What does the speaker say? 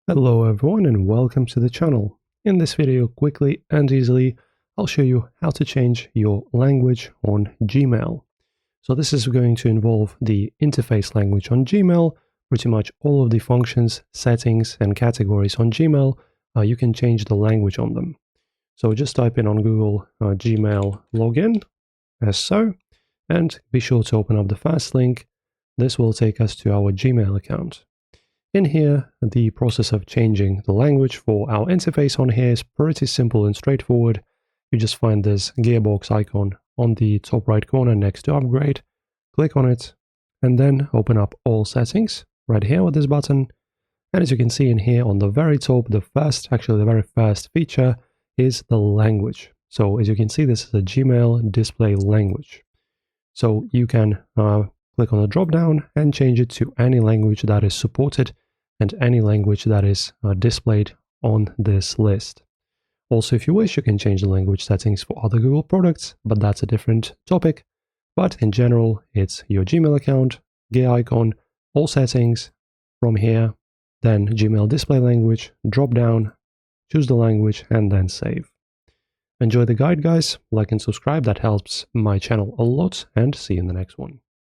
Hello everyone and welcome to the channel. In this video, quickly and easily, I'll show you how to change your language on Gmail. So this is going to involve the interface language on Gmail. Pretty much all of the functions, settings and categories on Gmail, you can change the language on them. So just type in on Google Gmail login as so, and be sure to open up the fast link. This will take us to our Gmail account. In here, the process of changing the language for our interface on here is pretty simple and straightforward. You just find this gearbox icon on the top right corner next to upgrade, click on it, and then open up all settings right here with this button. And as you can see in here on the very top, the very first feature is the language. So as you can see, this is a Gmail display language. So you can click on the drop down and change it to any language that is supported and any language that is displayed on this list. Also, if you wish, you can change the language settings for other Google products, but that's a different topic. But in general, it's your Gmail account, gear icon, all settings from here, then Gmail display language, drop down, choose the language, and then save. Enjoy the guide, guys. Like and subscribe, that helps my channel a lot, and see you in the next one.